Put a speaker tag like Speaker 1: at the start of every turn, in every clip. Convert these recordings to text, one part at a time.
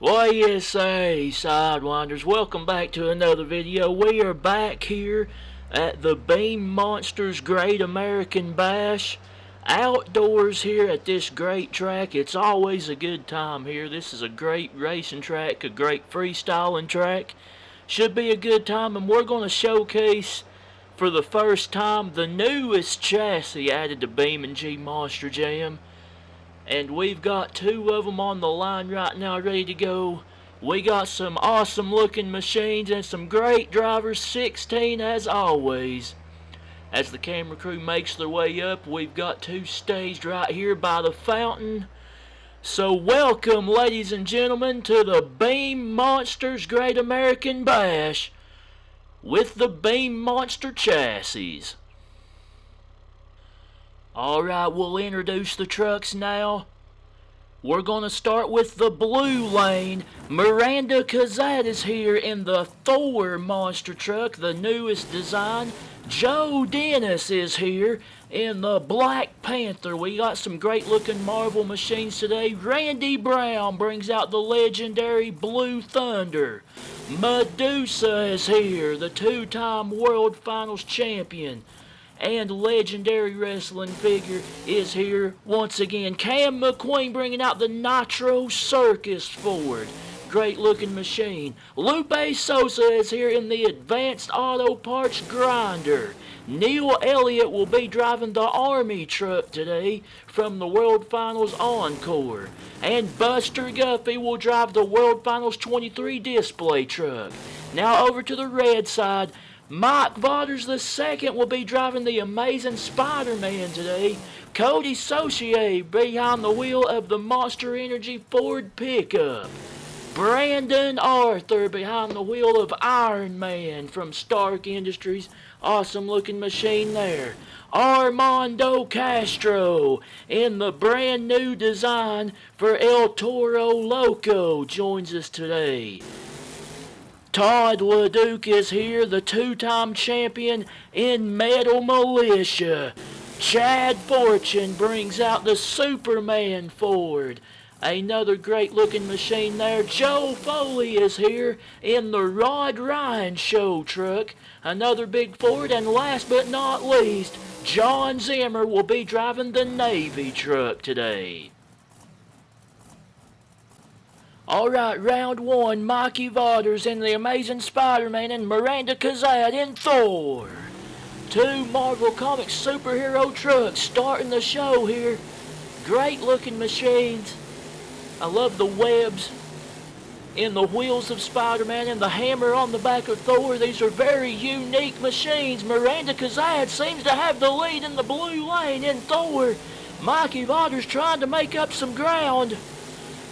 Speaker 1: Why, yes, hey, Sidewinders, welcome back to another video. We are back here at the Beam Monsters Great American Bash. Outdoors here at this great track. It's always a good time here. This is a great racing track, a great freestyling track. Should be a good time, and we're going to showcase for the first time the newest chassis added to BeamNG Monster Jam. And we've got two of them on the line right now ready to go. We got some awesome looking machines and some great drivers, 16 as always. As the camera crew makes their way up, we've got two staged right here by the fountain. So welcome, ladies and gentlemen, to the Beam Monsters Great American Bash with the Beam Monster chassis. Alright, we'll introduce the trucks now. We're going to start with the blue lane. Miranda Kazat is here in the Thor monster truck, the newest design. Joe Dennis is here in the Black Panther. We got some great looking Marvel machines today. Randy Brown brings out the legendary Blue Thunder. Medusa is here, the two-time World Finals champion and legendary wrestling figure is here once again. Cam McQueen bringing out the Nitro Circus Ford. Great looking machine. Lupe Sosa is here in the Advanced Auto Parts Grinder. Neil Elliott will be driving the Army truck today from the World Finals Encore. And Buster Guffey will drive the World Finals 23 display truck. Now over to the red side. Mike Vaughters II will be driving the Amazing Spider-Man today. Cody Saucier behind the wheel of the Monster Energy Ford pickup. Brandon Arthur behind the wheel of Iron Man from Stark Industries. Awesome looking machine there. Armando Castro in the brand new design for El Toro Loco joins us today. Todd LeDuc is here, the two-time champion in Metal Militia. Chad Fortune brings out the Superman Ford. Another great-looking machine there. Joe Foley is here in the Rod Ryan show truck. Another big Ford. And last but not least, John Zimmer will be driving the Navy truck today. Alright, round one, Mikey Vaughters in the Amazing Spider-Man and Miranda Kazat in Thor. Two Marvel Comics superhero trucks starting the show here. Great looking machines. I love the webs in the wheels of Spider-Man and the hammer on the back of Thor. These are very unique machines. Miranda Kazat seems to have the lead in the blue lane in Thor. Mikey Vaughters trying to make up some ground.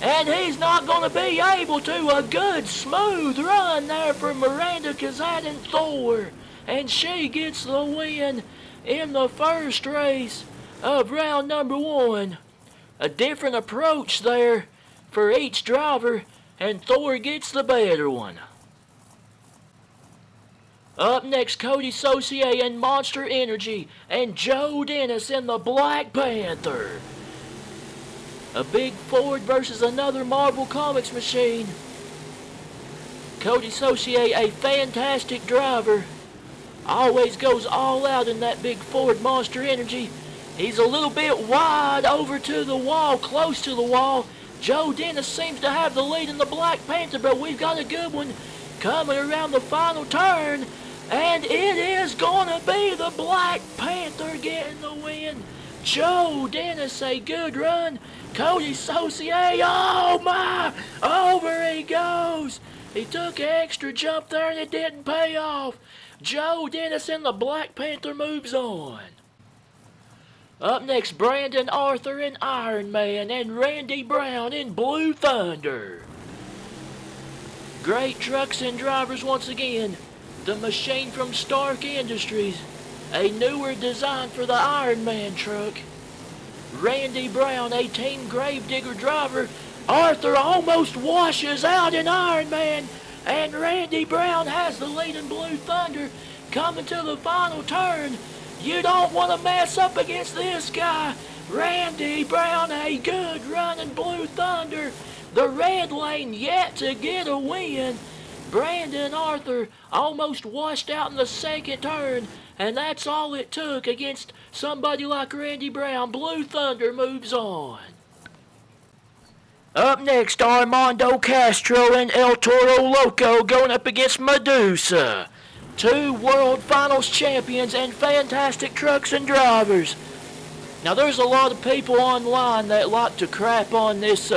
Speaker 1: And he's not going to be able to. A good smooth run there for Miranda Kazat and Thor. And she gets the win in the first race of round number one. A different approach there for each driver, and Thor gets the better one. Up next, Cody Saucier in Monster Energy and Joe Dennis in the Black Panther. A big Ford versus another Marvel Comics machine. Cody Saucier, a fantastic driver. Always goes all out in that big Ford Monster Energy. He's a little bit wide over to the wall, close to the wall. Joe Dennis seems to have the lead in the Black Panther, but we've got a good one coming around the final turn. And it is going to be the Black Panther getting the win. Joe Dennis, a good run. Cody Saucier, oh my, over he goes. He took an extra jump there and it didn't pay off. Joe Dennis in the Black Panther moves on. Up next, Brandon Arthur in Iron Man and Randy Brown in Blue Thunder. Great trucks and drivers once again. The machine from Stark Industries. A newer design for the Iron Man truck. Randy Brown, a Team Gravedigger driver. Arthur almost washes out in Iron Man. And Randy Brown has the lead in Blue Thunder. Coming to the final turn. You don't want to mess up against this guy. Randy Brown, a good run in Blue Thunder. The red lane yet to get a win. Brandon Arthur almost washed out in the second turn, and that's all it took against somebody like Randy Brown. Blue Thunder moves on. Up next, Armando Castro and El Toro Loco going up against Medusa. Two World Finals champions and fantastic trucks and drivers. Now, there's a lot of people online that like to crap on this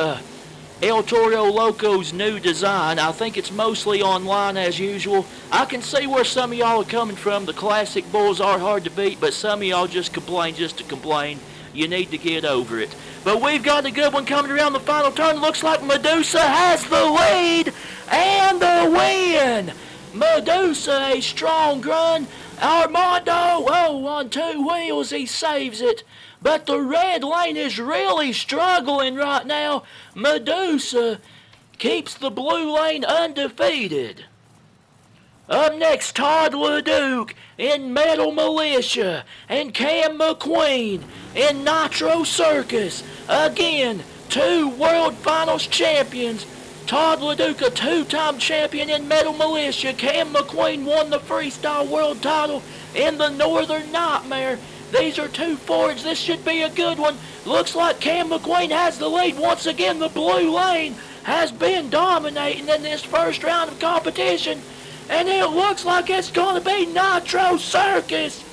Speaker 1: El Toro Loco's new design. I think it's mostly online as usual. I can see where some of y'all are coming from. The classic bulls are hard to beat, but some of y'all just complain just to complain. You need to get over it. But we've got a good one coming around the final turn. Looks like Medusa has the lead and the win. Medusa, a strong run. Armando, on two wheels, he saves it. But the red lane is really struggling right now. Medusa keeps the blue lane undefeated. Up next, Todd LeDuc in Metal Militia and Cam McQueen in Nitro Circus. Again, two World Finals champions. Todd LeDuc, a two-time champion in Metal Militia. Cam McQueen won the Freestyle World title in the Northern Nightmare. These are two Fords. This should be a good one. Looks like Cam McQueen has the lead. Once again, the blue lane has been dominating in this first round of competition. And it looks like it's going to be Nitro Circus.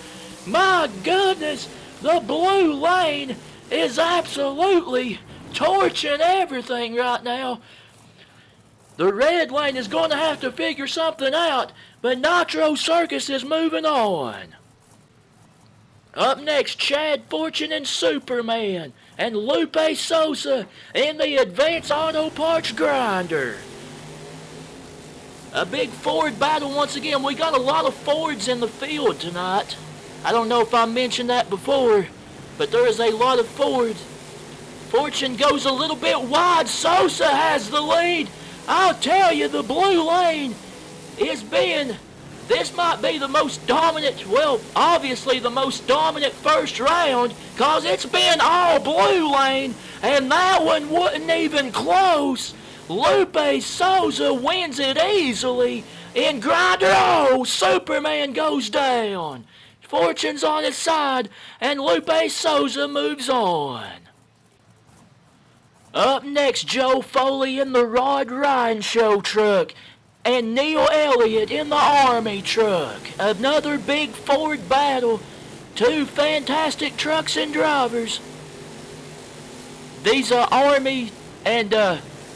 Speaker 1: My goodness, the blue lane is absolutely torching everything right now. The red lane is going to have to figure something out, but Nitro Circus is moving on. Up next, Chad Fortune and Superman and Lupe Sosa in the Advanced Auto Parts Grinder. A big Ford battle once again. We got a lot of Fords in the field tonight. I don't know if I mentioned that before, but there is a lot of Fords. Fortune goes a little bit wide. Sosa has the lead. I'll tell you, the blue lane is being... This might be the most dominant, well, obviously the most dominant first round, because it's been all blue lane, and that one wasn't even close. Lupe Souza wins it easily in Grinder. Oh, Superman goes down. Fortune's on his side, and Lupe Souza moves on. Up next, Joe Foley in the Rod Ryan Show truck and Neil Elliott in the Army truck. Another big Ford battle. Two fantastic trucks and drivers. These Army and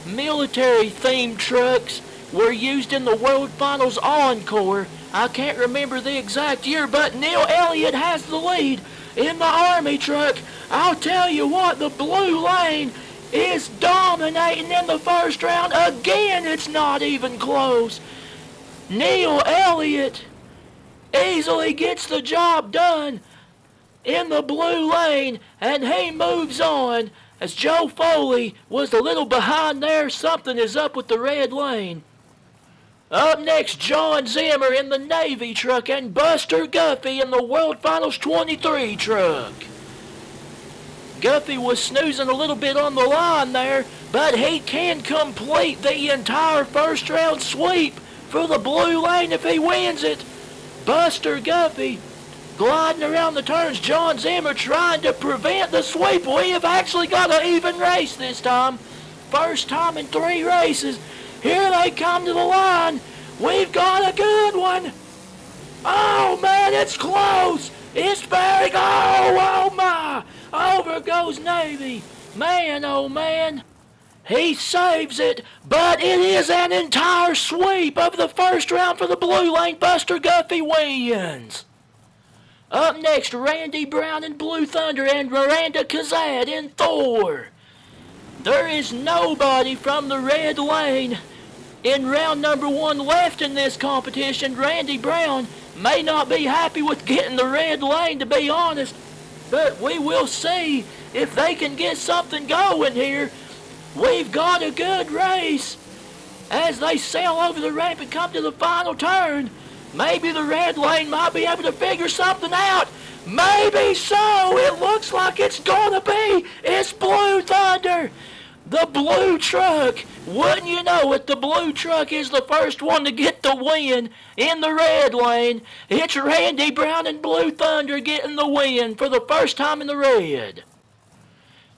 Speaker 1: military-themed trucks were used in the World Finals Encore. I can't remember the exact year, but Neil Elliott has the lead in the Army truck. I'll tell you what, the blue lane is dominating in the first round. Again, it's not even close. Neil Elliott easily gets the job done in the blue lane, and he moves on as Joe Foley was a little behind there. Something is up with the red lane. Up next, John Zimmer in the Navy truck and Buster Guffey in the World Finals 23 truck. Guffey was snoozing a little bit on the line there, but he can complete the entire first round sweep for the blue lane if he wins it. Buster Guffey gliding around the turns. John Zimmer trying to prevent the sweep. We have actually got an even race this time. First time in 3 races. Here they come to the line. We've got a good one. Oh man, it's close. It's very, oh my. Over goes Navy. Man, oh man. He saves it, but it is an entire sweep of the first round for the blue lane. Buster Guffey wins. Up next, Randy Brown in Blue Thunder and Miranda Kazad in Thor. There is nobody from the red lane in round number 1 left in this competition. Randy Brown may not be happy with getting the red lane, to be honest. But we will see if they can get something going here. We've got a good race as they sail over the ramp and come to the final turn. Maybe the red lane might be able to figure something out. Maybe so. It looks like it's going to be. It's Blue Thunder. The blue truck! Wouldn't you know it, the blue truck is the first one to get the win in the red lane. It's Randy Brown and Blue Thunder getting the win for the first time in the red.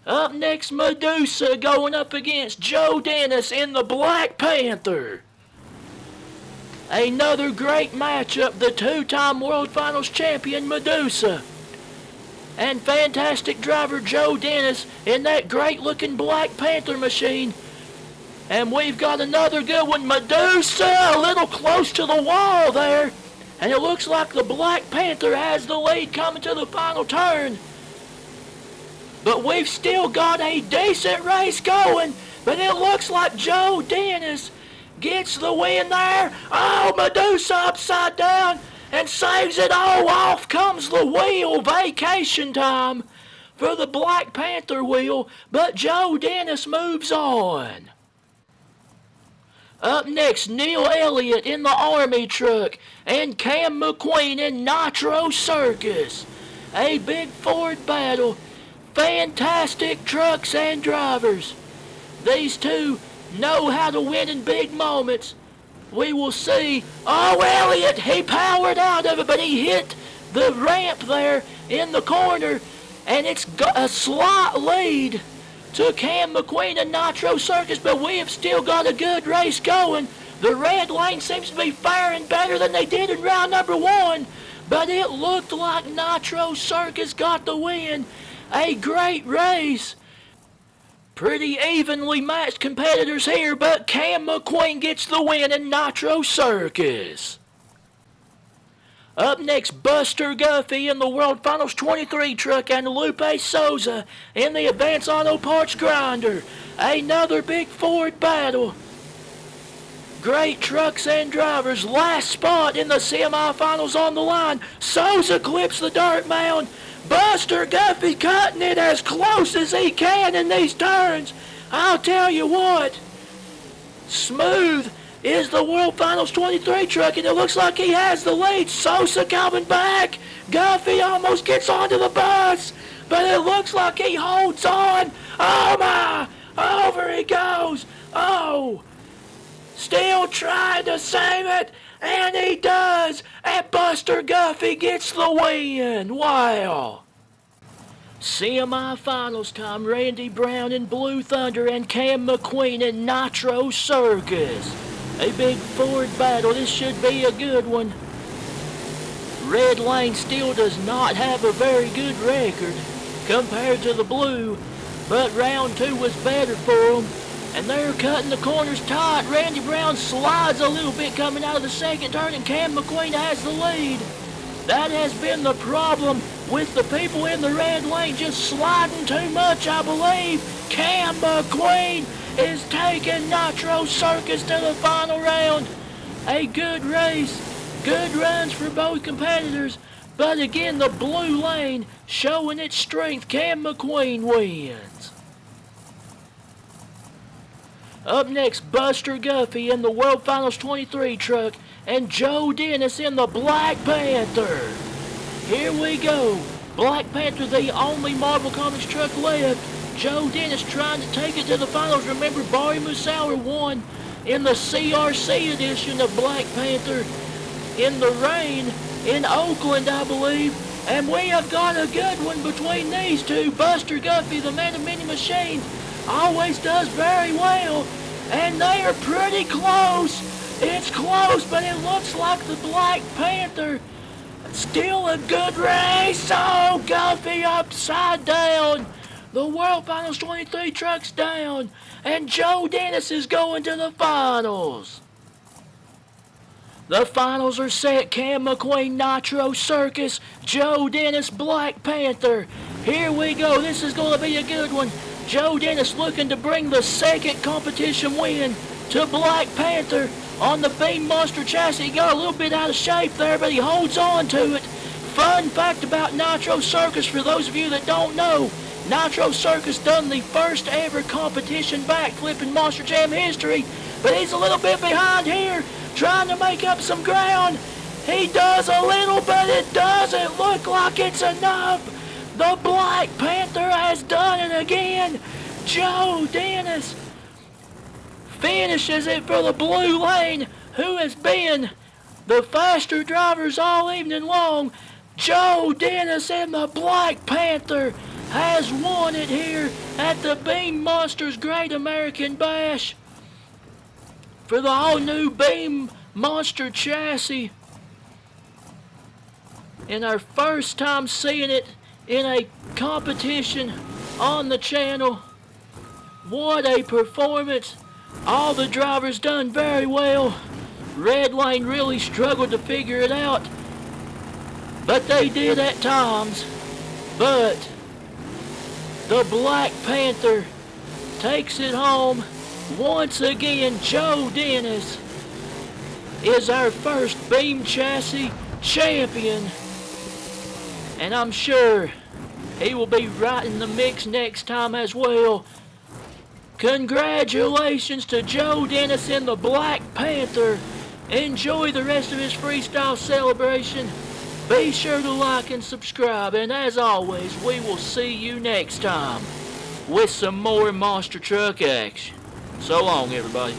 Speaker 1: Up next, Medusa going up against Joe Dennis in the Black Panther. Another great matchup, the two-time World Finals champion Medusa and fantastic driver Joe Dennis in that great-looking Black Panther machine. And we've got another good one, Medusa, a little close to the wall there. And it looks like the Black Panther has the lead coming to the final turn. But we've still got a decent race going. But it looks like Joe Dennis gets the win there. Oh, Medusa upside down and saves it all. Off comes the wheel. Vacation time for the Black Panther wheel. But Joe Dennis moves on. Up next, Neil Elliott in the Army truck and Cam McQueen in Nitro Circus. A big Ford battle. Fantastic trucks and drivers. These two know how to win in big moments. We will see. Oh, Elliott, he powered out of it, but he hit the ramp there in the corner, and it's got a slight lead to Cam McQueen and Nitro Circus, but we have still got a good race going. The red lane seems to be faring better than they did in round number one, but it looked like Nitro Circus got the win. A great race. Pretty evenly matched competitors here, but Cam McQueen gets the win in Nitro Circus. Up next, Buster Guffey in the World Finals 23 truck and Lupe Souza in the Advanced Auto Parts Grinder. Another big Ford battle. Great trucks and drivers. Last spot in the semifinals on the line. Souza clips the dirt mound. Buster Guffey cutting it as close as he can in these turns. I'll tell you what. Smooth is the World Finals 23 truck, and it looks like he has the lead. Sosa coming back. Guffey almost gets onto the bus, but it looks like he holds on. Oh my! Over he goes. Oh! Still trying to save it, and he does. And Buster Guffey gets the win. Wow! Semi-finals time, Randy Brown in Blue Thunder and Cam McQueen in Nitro Circus. A big Ford battle. This should be a good one. Red Lane still does not have a very good record compared to the blue, but round two was better for them. And they're cutting the corners tight. Randy Brown slides a little bit coming out of the second turn, and Cam McQueen has the lead. That has been the problem with the people in the red lane, just sliding too much, I believe. Cam McQueen is taking Nitro Circus to the final round. A good race, good runs for both competitors, but again the blue lane showing its strength. Cam McQueen wins. Up next, Buster Guffey in the World Finals 23 truck and Joe Dennis in the Black Panther. Here we go. Black Panther, the only Marvel Comics truck left. Joe Dennis trying to take it to the finals. Remember, Barry Musauer won in the CRC edition of Black Panther in the rain in Oakland, I believe. And we have got a good one between these two. Buster Guffey, the man of many machines, always does very well. And they are pretty close. It's close, but it looks like the Black Panther. Still a good race. Oh, Guffey upside down. The World Finals 23 truck's down, and Joe Dennis is going to the finals. The finals are set. Cam McQueen, Nitro Circus, Joe Dennis, Black Panther. Here we go. This is going to be a good one. Joe Dennis looking to bring the second competition win to Black Panther on the Beam Monster chassis. He got a little bit out of shape there, but he holds on to it. Fun fact about Nitro Circus, for those of you that don't know, Nitro Circus done the first ever competition backflip in Monster Jam history, but he's a little bit behind here, trying to make up some ground. He does a little, but it doesn't look like it's enough. The Black Panther has done it again. Joe Dennis finishes it for the blue lane, who has been the faster drivers all evening long. Joe Dennis and the Black Panther has won it here at the Beam Monsters Great American Bash for the all-new Beam Monster chassis. And our first time seeing it in a competition on the channel. What a performance. All the drivers done very well. Red Lane really struggled to figure it out, but they did at times. But the Black Panther takes it home. Once again, Joe Dennis is our first Beam Chassis champion. And I'm sure he will be right in the mix next time as well. Congratulations to Joe Dennis and the Black Panther. Enjoy the rest of his freestyle celebration. Be sure to like and subscribe. And as always, we will see you next time with some more monster truck action. So long, everybody.